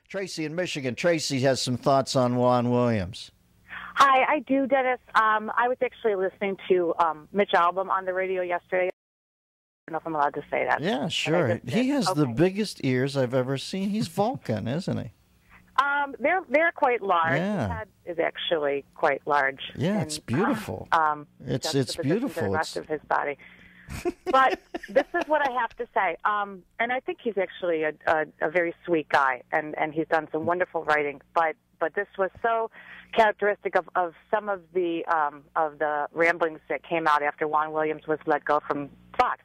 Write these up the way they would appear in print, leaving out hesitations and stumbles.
Tracy in Michigan. Tracy has some thoughts on Juan Williams. Hi, I do, Dennis. I was actually listening to Mitch Albom on the radio yesterday. I don't know if I'm allowed to say that. Yeah, sure. He has the biggest ears I've ever seen. He's Vulcan, isn't he? They're quite large. Yeah. His head is actually quite large. Yeah, it's beautiful. It's beautiful. The rest of his body. But this is what I have to say. And I think he's actually a very sweet guy, and he's done some wonderful writing. But this was so characteristic of some of the ramblings that came out after Juan Williams was let go from Fox.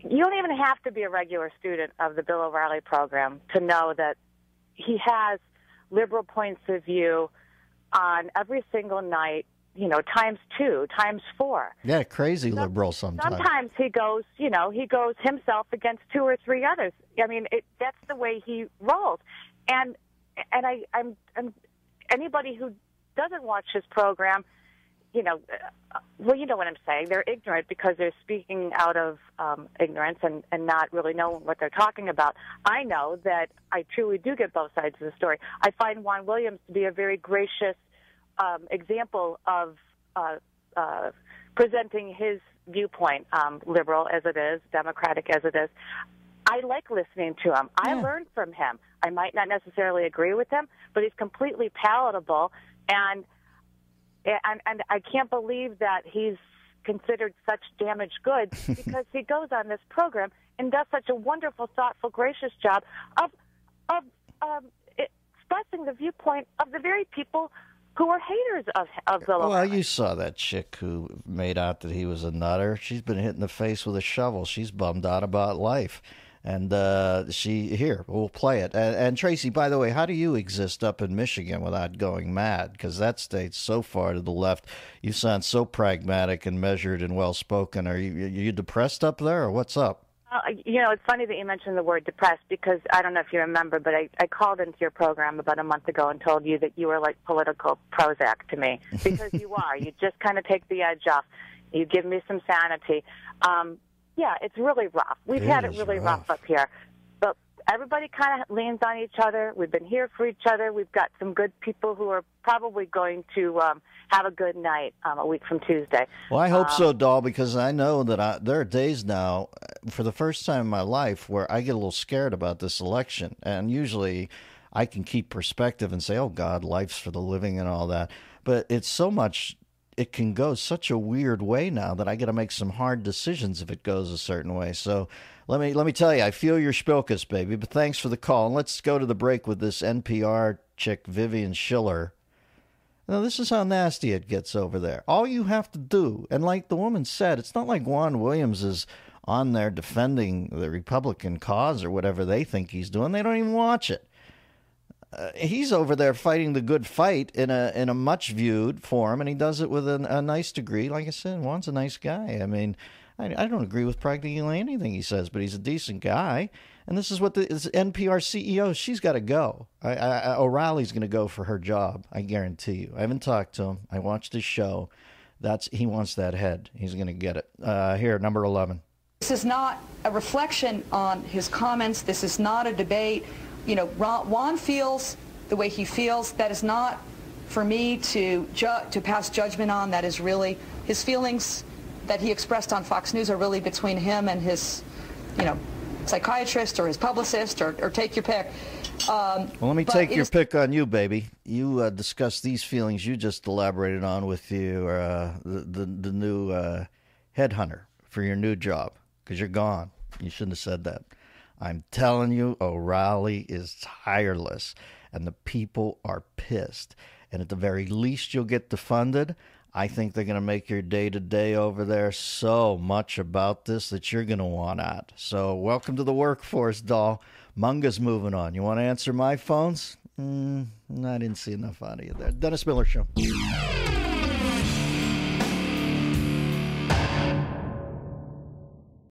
You don't even have to be a regular student of the Bill O'Reilly program to know that he has liberal points of view on every single night, times 2, times 4. Yeah, crazy liberal sometimes. Sometimes he goes himself against 2 or 3 others. I mean, that's the way he rolls. And I'm anybody who doesn't watch his program, well, you know what I'm saying. They're ignorant because they're speaking out of ignorance and not really knowing what they're talking about. I know that I truly do get both sides of the story. I find Juan Williams to be a very gracious example of presenting his viewpoint, liberal as it is, democratic as it is. I like listening to him. I learn from him. I might not necessarily agree with him, but he's completely palatable, and I can't believe that he's considered such damaged goods because he goes on this program and does such a wonderful, thoughtful, gracious job of expressing the viewpoint of the very people who are haters of Bill O'Reilly. Well, you saw that chick who made out that he was a nutter. She's been hit in the face with a shovel. She's bummed out about life. And we'll play it. And Tracy, by the way, how do you exist up in Michigan without going mad? Because that state's so far to the left. You sound so pragmatic and measured and well-spoken. Are you depressed up there, or what's up? It's funny that you mentioned the word depressed because I don't know if you remember, but I called into your program about a month ago and told you that you were like political Prozac to me because you are. You just kind of take the edge off. You give me some sanity. Yeah, it's really rough. We've had it really rough up here. But everybody kind of leans on each other. We've been here for each other. We've got some good people who are probably going to have a good night a week from Tuesday. Well, I hope so, doll, because I know that there are days now, for the first time in my life, where I get a little scared about this election. And usually I can keep perspective and say, oh, God, life's for the living and all that. But it's so much... It can go such a weird way now that I got to make some hard decisions if it goes a certain way. So let me tell you, I feel your spilkus, baby. But thanks for the call. And let's go to the break with this NPR chick, Vivian Schiller. Now, this is how nasty it gets over there. All you have to do, and like the woman said, it's not like Juan Williams is on there defending the Republican cause or whatever they think he's doing. They don't even watch it. He's over there fighting the good fight in a much viewed form, and he does it with a nice degree. Like I said, Juan's a nice guy. I mean, I don't agree with practically anything he says, but he's a decent guy. And this is what this NPR CEO, she's got to go. O'Reilly's going to go for her job, I guarantee you. I haven't talked to him. I watched his show. He wants that head. He's going to get it. Here, number 11. This is not a reflection on his comments. This is not a debate. Juan feels the way he feels. That is not for me to pass judgment on. That is really his feelings that he expressed on Fox News are really between him and his, psychiatrist or his publicist or take your pick. Well, let me take your pick on you, baby. You discussed these feelings you just elaborated on with the new headhunter for your new job because you're gone. You shouldn't have said that. I'm telling you, O'Reilly is tireless, and the people are pissed. And at the very least, you'll get defunded. I think they're going to make your day-to-day over there so much about this that you're going to want out. So welcome to the workforce, doll. Munga's moving on. You want to answer my phones? I didn't see enough out of you there. Dennis Miller Show.